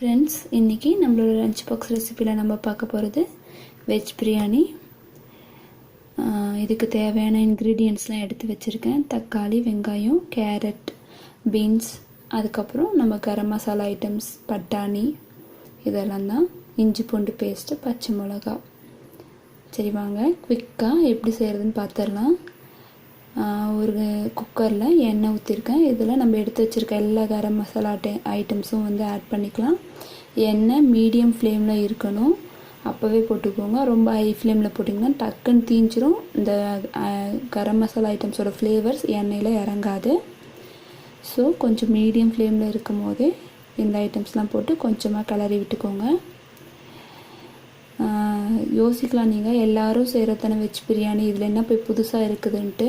Friends, இன்றைக்கி நம்மளோட lunch box ரெசிப்பியில் நம்ம பார்க்க போகிறது வெஜ் பிரியாணி. இதுக்கு தேவையான இன்க்ரீடியன்ட்ஸ்லாம் எடுத்து வச்சுருக்கேன். தக்காளி, வெங்காயம், கேரட், பீன்ஸ், அதுக்கப்புறம் நம்ம கரம் மசாலா ஐட்டம்ஸ், பட்டாணி, இதெல்லாம் தான். இஞ்சி பூண்டு பேஸ்ட்டு, பச்சை மிளகா. சரி வாங்க குவிக்காக எப்படி செய்கிறதுன்னு பார்த்துடலாம். ஒரு குக்கரில் எண்ணெய் ஊற்றிருக்கேன். இதில் நம்ம எடுத்து வச்சுருக்க எல்லா கரம் மசாலா ஐட்டம்ஸும் வந்து ஆட் பண்ணிக்கலாம். எண்ணெய் மீடியம் ஃப்ளேமில் இருக்கணும், அப்போவே போட்டுக்கோங்க. ரொம்ப ஹை ஃப்ளேமில் போட்டிங்கன்னா டக்குன்னு தீஞ்சிரும். இந்த கரம் மசாலா ஐட்டம்ஸோட ஃப்ளேவர்ஸ் எண்ணெயில் இறங்காது. ஸோ கொஞ்சம் மீடியம் ஃப்ளேமில் இருக்கும் போதே இந்த ஐட்டம்ஸ்லாம் போட்டு கொஞ்சமாக கிளறி விட்டுக்கோங்க. யோசிக்கலாம் நீங்கள், எல்லோரும் செய்கிறதான வெஜ் பிரியாணி, இதில் என்ன போய் புதுசாக இருக்குதுன்ட்டு.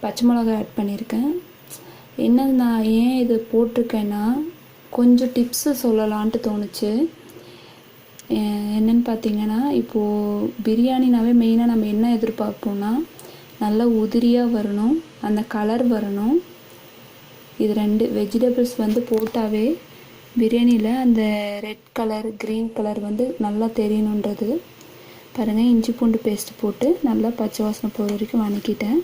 பச்சை மிளகா ஆட் பண்ணியிருக்கேன். என்ன நான் ஏன் இது போட்டிருக்கேன்னா, கொஞ்சம் டிப்ஸு சொல்லலான்ட்டு தோணுச்சு. என்னென்னு பார்த்தீங்கன்னா, இப்போது பிரியாணினாவே மெயினாக நம்ம என்ன எதிர்பார்ப்போம்னா, நல்லா உதிரியாக வரணும், அந்த கலர் வரணும். இது ரெண்டு வெஜிடபிள்ஸ் வந்து போட்டாவே பிரியாணியில் அந்த ரெட் கலர், க்ரீன் கலர் வந்து நல்லா தெரியணுன்றது. பாருங்கள், இஞ்சி பூண்டு பேஸ்ட்டு போட்டு நல்லா பச்சை வாசனை போகிற வரைக்கும் வதக்கிட்டேன்.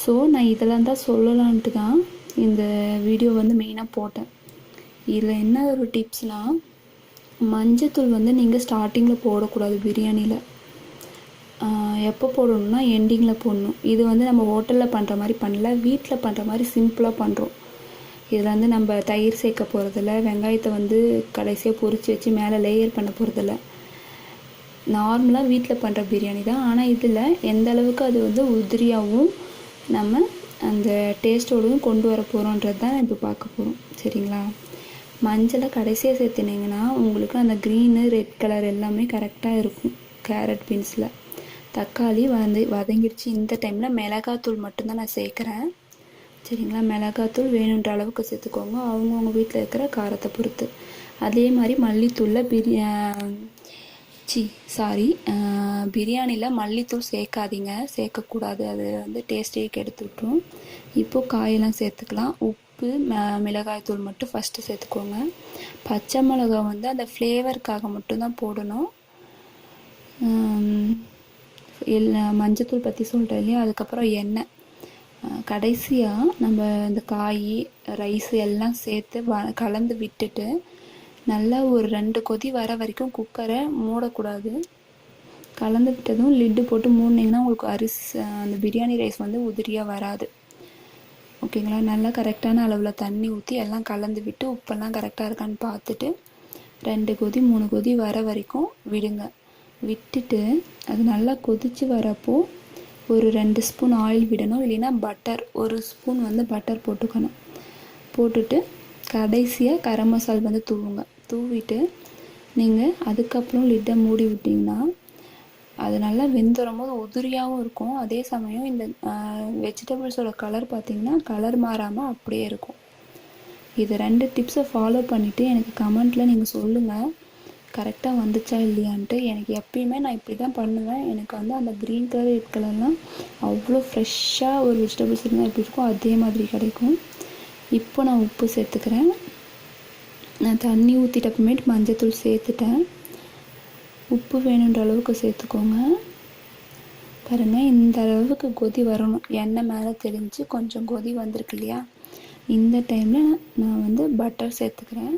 ஸோ நான் இதெல்லாம் தான் சொல்லலான்ட்டு தான் இந்த வீடியோ வந்து மெயினாக போட்டேன். இதில் என்ன ஒரு டிப்ஸ்னால், மஞ்சத்தூள் வந்து நீங்கள் ஸ்டார்டிங்கில் போடக்கூடாது பிரியாணியில். எப்போ போடணுன்னா எண்டிங்கில் போடணும். இது வந்து நம்ம ஹோட்டலில் பண்ணுற மாதிரி பண்ணல, வீட்டில் பண்ணுற மாதிரி சிம்பிளாக பண்ணுறோம். இதில் வந்து நம்ம தயிர் சேர்க்க போகிறதில்ல, வெங்காயத்தை வந்து கடைசியாக பொரித்து வச்சு மேலே லேயர் பண்ண போகிறதில்ல. நார்மலாக வீட்டில் பண்ணுற பிரியாணி தான். ஆனால் இதில் எந்த அளவுக்கு அது வந்து உதிரியாகவும் நம்ம அந்த டேஸ்ட்டோடையும் கொண்டு வர போகிறோன்றது தான் இப்போ பார்க்க போகிறோம். சரிங்களா? மஞ்சளை கடைசியாக சேர்த்துனீங்கன்னா உங்களுக்கு அந்த க்ரீனு, ரெட் கலர் எல்லாமே கரெக்டாக இருக்கும். கேரட், பீன்ஸில் தக்காளி வதங்கிடுச்சு. இந்த டைமில் மிளகாத்தூள் மட்டும்தான் நான் சேர்க்குறேன். சரிங்களா? மிளகாத்தூள் வேணுன்ற அளவுக்கு சேர்த்துக்கோங்க, அவங்கவுங்க வீட்டில் இருக்கிற காரத்தை பொறுத்து. அதே மாதிரி மல்லித்தூளில் பிரியாணியில் மல்லித்தூள் சேர்க்காதீங்க, சேர்க்கக்கூடாது. அது வந்து டேஸ்ட்டே கெடுத்து விட்டுரும். இப்போது காயெல்லாம் சேர்த்துக்கலாம். உப்பு, மிளகாய்த்தூள் மட்டும் ஃபஸ்ட்டு சேர்த்துக்கோங்க. பச்சை மிளகா வந்து அந்த ஃப்ளேவருக்காக மட்டும்தான் போடணும். மஞ்சத்தூள் பற்றி சொல்கிறேன் இல்லையா? அதுக்கப்புறம் எண்ணெய் கடைசியாக நம்ம இந்த காய், ரைஸு எல்லாம் சேர்த்து கலந்து விட்டுட்டு நல்லா ஒரு 2 கொதி வர வரைக்கும் குக்கரை மூடக்கூடாது. கலந்து விட்டதும் லிட்டு போட்டு மூடினீங்கன்னா உங்களுக்கு அந்த பிரியாணி ரைஸ் வந்து உதிரியாக வராது. ஓகேங்களா? நல்லா கரெக்டான அளவில் தண்ணி ஊற்றி எல்லாம் கலந்து விட்டு உப்பெல்லாம் கரெக்டாக இருக்கான்னு பார்த்துட்டு 2 கொதி 3 கொதி வர வரைக்கும் விடுங்க. விட்டுட்டு அது நல்லா கொதித்து வரப்போ ஒரு 2 ஸ்பூன் ஆயில் விடணும், இல்லைன்னா பட்டர் 1 ஸ்பூன் வந்து பட்டர் போட்டுக்கணும். போட்டுட்டு கடைசியாக கரம் மசால் வந்து தூவிட்டு நீங்கள் அதுக்கப்புறம் லிட்டை மூடி விட்டிங்கன்னா அது நல்லா வெந்துடும் போது உதிரியாகவும் இருக்கும். அதே சமயம் இந்த வெஜிடபிள்ஸோட கலர் பார்த்திங்கன்னா கலர் மாறாமல் அப்படியே இருக்கும். இது 2 டிப்ஸை ஃபாலோ பண்ணிவிட்டு எனக்கு கமெண்ட்டில் நீங்கள் சொல்லுங்கள், கரெக்டாக வந்துச்சா இல்லையான்ட்டு. எனக்கு எப்பயுமே நான் இப்படி தான் பண்ணுவேன். எனக்கு வந்து அந்த க்ரீன் கலர், ரெட் கலர்லாம் அவ்வளோ ஃப்ரெஷ்ஷாக ஒரு வெஜிடபிள்ஸ் இருந்தால் எப்படி இருக்கும் அதே மாதிரி கிடைக்கும். இப்போ நான் உப்பு சேர்த்துக்கிறேன். நான் தண்ணி ஊற்றிட்டு அப்புறமேட்டு மஞ்சத்தூள் சேர்த்துட்டேன். உப்பு வேணுன்ற அளவுக்கு சேர்த்துக்கோங்க. பாருங்கள், இந்த அளவுக்கு கொதி வரணும். எண்ணெய் மேலே தெளிஞ்சு கொஞ்சம் கொதி வந்திருக்கு இல்லையா? இந்த டைமில் நான் வந்து பட்டர் சேர்த்துக்கிறேன்.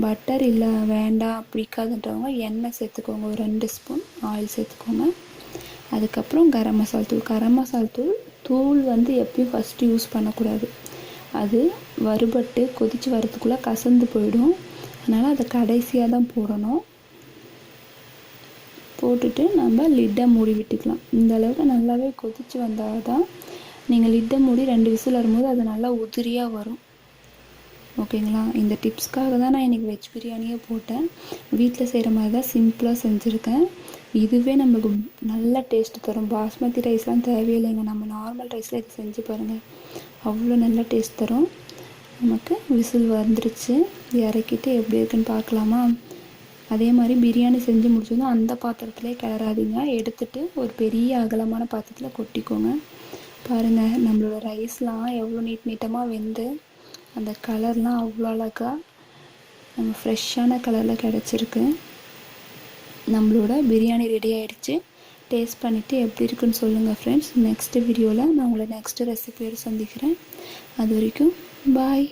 பட்டர் இல்லை வேண்டாம் பிடிக்காதுன்றவங்க எண்ணெய் சேர்த்துக்கோங்க. ஒரு 2 ஸ்பூன் ஆயில் சேர்த்துக்கோங்க. அதுக்கப்புறம் கரம் மசால் தூள் வந்து எப்பயும் ஃபஸ்ட்டு யூஸ் பண்ணக்கூடாது. அது வறுபட்டு கொதித்து வரத்துக்குள்ளே கசந்து போயிடும். அதனால் அதை கடைசியாக தான் போடணும். போட்டுட்டு நம்ம லிட்டை மூடி விட்டுக்கலாம். இந்த அளவுக்கு நல்லாவே கொதித்து வந்தால் தான் நீங்கள் லிட்டை மூடி 2 விசில் வரும்போது அது நல்லா உதிரியாக வரும். ஓகேங்களா? இந்த டிப்ஸ்க்காக தான் நான் இன்றைக்கி வெஜ் பிரியாணியே போட்டேன். வீட்டில் செய்கிற மாதிரி தான் சிம்பிளாக செஞ்சுருக்கேன். இதுவே நமக்கு நல்ல டேஸ்ட்டு தரும். பாஸ்மதி ரைஸ்லாம் தேவையில்லைங்க, நம்ம நார்மல் ரைஸில் இது செஞ்சு பாருங்கள், அவ்வளோ நல்ல டேஸ்ட் தரும். நமக்கு விசில் வந்துருச்சு, இறக்கிட்டு எப்படி இருக்குன்னு பார்க்கலாமா? அதே மாதிரி பிரியாணி செஞ்சு முடிச்சதும் அந்த பாத்திரத்துலேயே கிளறாதீங்க, எடுத்துகிட்டு ஒரு பெரிய அகலமான பாத்திரத்தில் கொட்டிக்கோங்க. பாருங்கள், நம்மளோட ரைஸ்லாம் எவ்வளோ நீட்டமாக வெந்து அந்த கலர்லாம் அவ்வளோ அழகாக நம்ம ஃப்ரெஷ்ஷான கலரில் கிடச்சிருக்கு. நம்மளோட பிரியாணி ரெடி ஆகிடுச்சு. டேஸ்ட் பண்ணிவிட்டு எப்படி இருக்குன்னு சொல்லுங்கள் ஃப்ரெண்ட்ஸ். நெக்ஸ்ட்டு வீடியோவில் நான் உங்களை நெக்ஸ்ட்டு ரெசிபியோடு சந்திக்கிறேன். அது வரைக்கும் பாய்.